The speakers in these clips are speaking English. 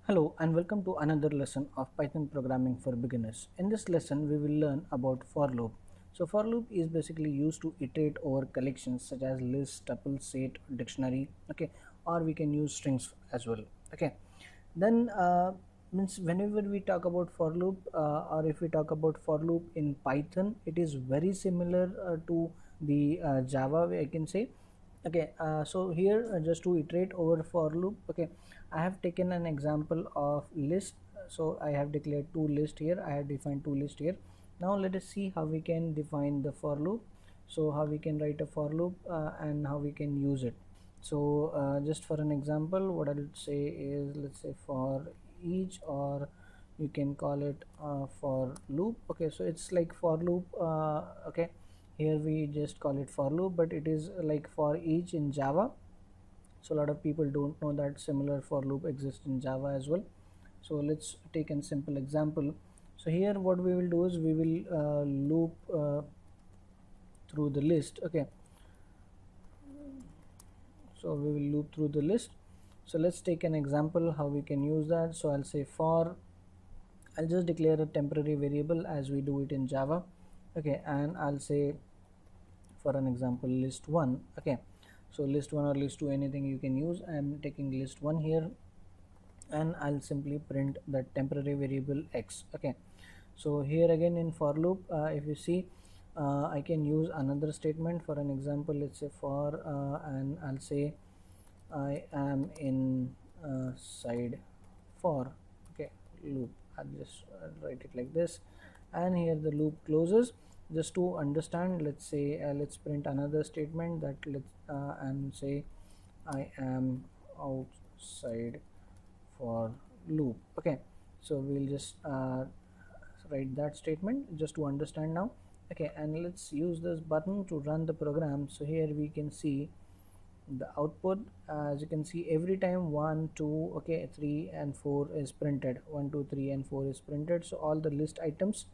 Hello and welcome to another lesson of Python programming for beginners. In this lesson, we will learn about for loop. So for loop is basically used to iterate over collections such as list, tuple, set, dictionary. Okay, or we can use strings as well. Okay, then means whenever we talk about for loop or if we talk about for loop in Python, it is very similar to the Java, I can say. Okay, so here just to iterate over for loop. Okay, I have taken an example of list. So I have declared two lists here. I have defined two lists here. Now let us see how we can define the for loop. So how we can write a for loop and how we can use it. So just for an example, what I'll say is, let's say for each, or you can call it for loop. Okay, so it's like for loop. Okay, here we just call it for loop, but it is like for each in Java. So a lot of people don't know that similar for loop exists in Java as well. So let's take a simple example. So here what we will do is we will loop through the list. Okay, so we will loop through the list. So let's take an example how we can use that. So I'll say for, I'll just declare a temporary variable as we do it in Java. Okay, and I'll say for an example list1. Okay, so list1 or list2, anything you can use. I'm taking list1 here, and I'll simply print the temporary variable x. Okay, so here again in for loop, if you see, I can use another statement. For an example, let's say for and I'll say I am in side for. Okay, loop. I'll just write it like this, and here the loop closes. Just to understand, let's say let's print another statement that let's and say I am outside for loop. Okay, so we'll just write that statement just to understand now. Okay, and let's use this button to run the program. So here we can see the output. As you can see, every time 1 2 okay 3 and 4 is printed. 1 2 3 and 4 is printed. So all the list items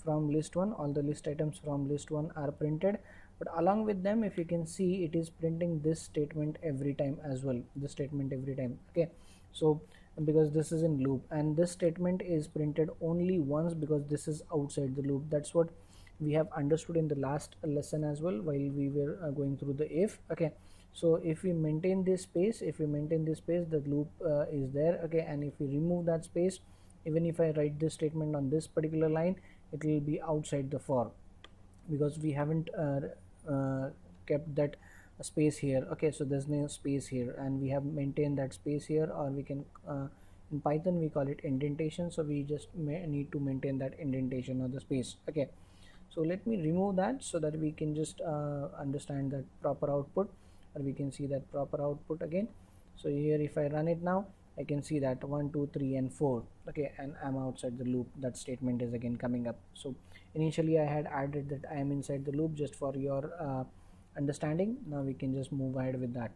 from list1, all the list items from list1 are printed, but along with them, if you can see, it is printing this statement every time as well, this statement every time. Okay, so because this is in loop, and this statement is printed only once because this is outside the loop. That's what we have understood in the last lesson as well while we were going through the if. Okay, so if we maintain this space, the loop is there. Okay, and if we remove that space, even if I write this statement on this particular line, it will be outside the for, because we haven't kept that space here. Okay, so there's no space here, and we have maintained that space here, or we can in Python we call it indentation. So we just need to maintain that indentation or the space. Okay, so let me remove that so that we can just understand that proper output, or we can see that proper output again. So here if I run it now, I can see that 1 2 3 and 4. Okay, and I'm outside the loop. That statement is again coming up. So initially I had added that I am inside the loop just for your understanding. Now we can just move ahead with that.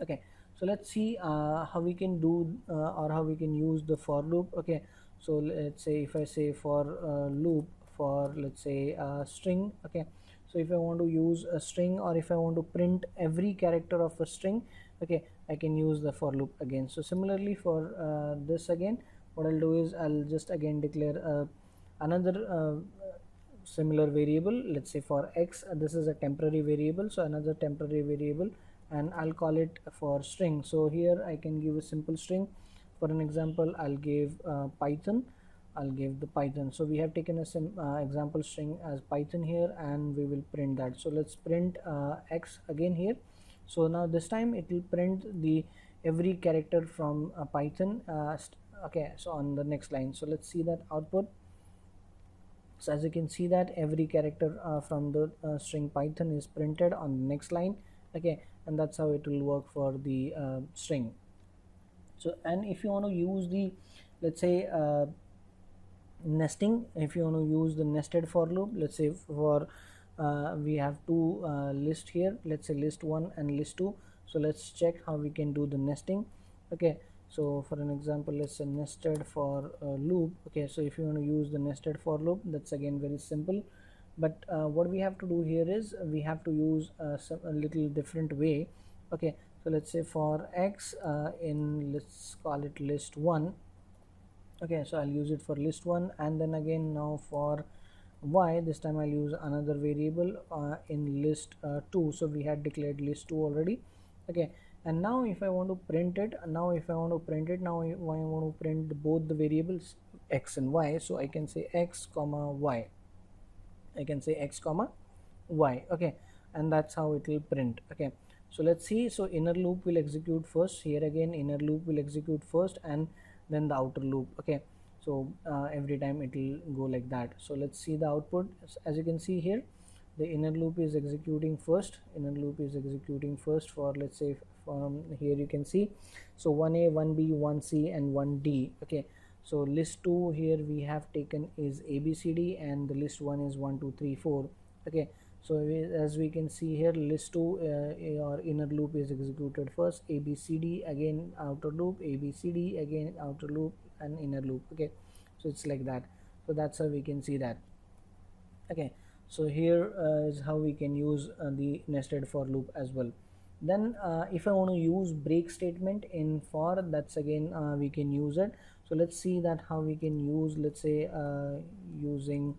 Okay, so let's see how we can do or how we can use the for loop. Okay, so let's say if I say for loop for, let's say string. Okay, so if I want to use a string, or if I want to print every character of a string, okay, I can use the for loop again. So similarly for this again, what I'll do is I'll just again declare another similar variable. Let's say for x, this is a temporary variable, so another temporary variable, and I'll call it for string. So here I can give a simple string. For an example, I'll give Python. I'll give the Python. So we have taken a example string as Python here, and we will print that. So let's print x again here. So now this time it will print the every character from Python. Okay, so on the next line. So let's see that output. So as you can see that every character from the string Python is printed on the next line. Okay, and that's how it will work for the string. So, and if you want to use the, let's say nesting, if you want to use the nested for loop, let's say for we have two lists here, let's say list1 and list2. So let's check how we can do the nesting. Okay, so for an example, let's say nested for loop. Okay, so if you want to use the nested for loop, that's again very simple, but what we have to do here is we have to use a little different way. Okay, So let's say for x in, let's call it list 1. Okay, so I'll use it for list 1, and then again now for y, this time I'll use another variable in list 2. So we had declared list 2 already. Okay, and now if I want to print it, now I want to print both the variables x and y. So I can say x comma y, I can say x comma y. Okay, and that's how it will print. Okay, so let's see. So inner loop will execute first. Here again inner loop will execute first and then the outer loop. Okay, so every time it will go like that. So let's see the output. As you can see here, the inner loop is executing first. Inner loop is executing first for, let's say, from here you can see, so 1a, 1b, 1c and 1d. Okay, so list 2 here we have taken is abcd, and the list 1 is 1 2 3 4. Okay, so as we can see here, list 2 or inner loop is executed first, abcd, again outer loop, abcd, again outer loop and inner loop. Okay, so it's like that. So that's how we can see that. Okay, so here is how we can use the nested for loop as well. Then if I want to use break statement in for, that's again we can use it. So let's see that how we can use, let's say using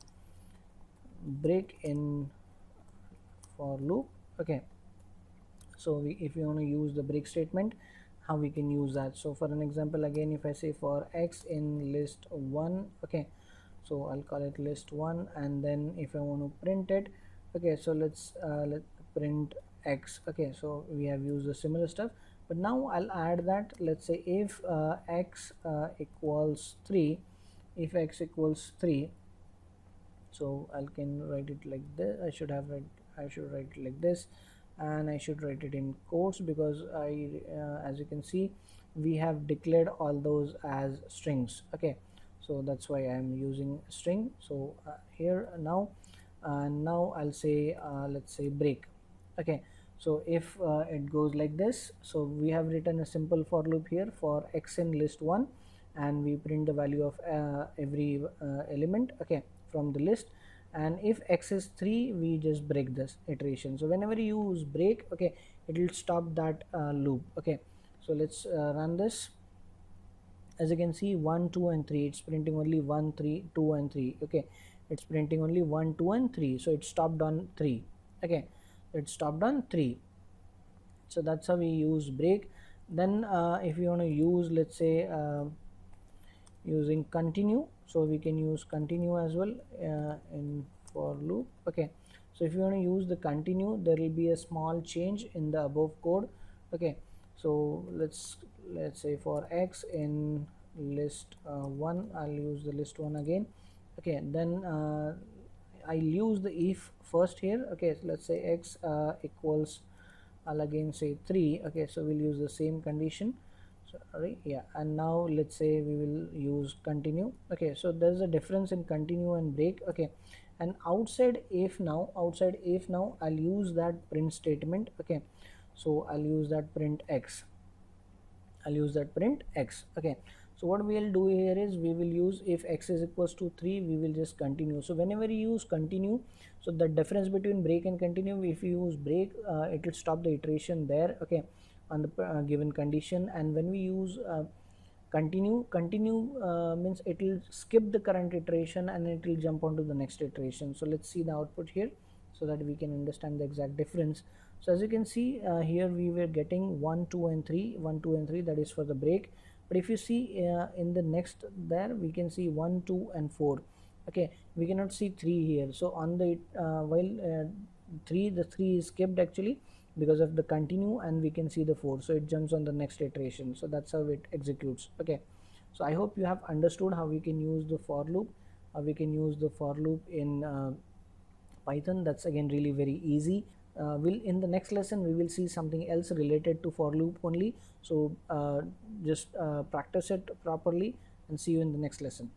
break in for loop. Okay, so if we want to use the break statement, how we can use that. So for an example, again if I say for x in list 1, okay, so I'll call it list 1, and then if I want to print it, okay, so let's print x. Okay, so we have used the similar stuff, but now I'll add that, let's say if x equals 3, if x equals 3, so I can write it like this. I should write it like this, and I should write it in quotes because as you can see, we have declared all those as strings. Okay, so that's why I'm using string. So here now I'll say let's say break. Okay, so if it goes like this, so we have written a simple for loop here for x in list 1, and we print the value of every element, okay, from the list. And if x is 3, we just break this iteration. So whenever you use break, okay, it will stop that loop. Okay, so let's run this. As you can see, 1 2 and 3, it's printing only 1 3 2 and 3. Okay, it's printing only 1 2 and 3, so it stopped on 3. Okay, it stopped on 3. So that's how we use break. Then if you want to use, let's say using continue, so we can use continue as well in for loop. Okay, so if you want to use the continue, there will be a small change in the above code. Okay, so let's say for x in list 1, I'll use the list 1 again. Okay, then I'll use the if first here. Okay, so let's say x equals, I'll again say 3. Okay, so we'll use the same condition. Sorry, yeah, and now let's say we will use continue. Okay, so there's a difference in continue and break. Okay, and outside if now I'll use that print statement. Okay, so I'll use that print x. Okay, so what we'll do here is we will use, if x is equals to 3, we will just continue. So whenever you use continue, so the difference between break and continue, if you use break, it will stop the iteration there, okay, on the given condition. And when we use continue means it will skip the current iteration and it will jump on to the next iteration. So let's see the output here so that we can understand the exact difference. So as you can see here, we were getting 1 2 and 3, 1 2 and 3, that is for the break. But if you see in the next, there we can see 1 2 and 4. Okay, we cannot see 3 here. So on the while 3, the 3 is skipped actually because of the continue, and we can see the 4, so it jumps on the next iteration. So that's how it executes. Okay, so I hope you have understood how we can use the for loop. In Python. That's again really very easy. In the next lesson we will see something else related to for loop only. So just practice it properly, and see you in the next lesson.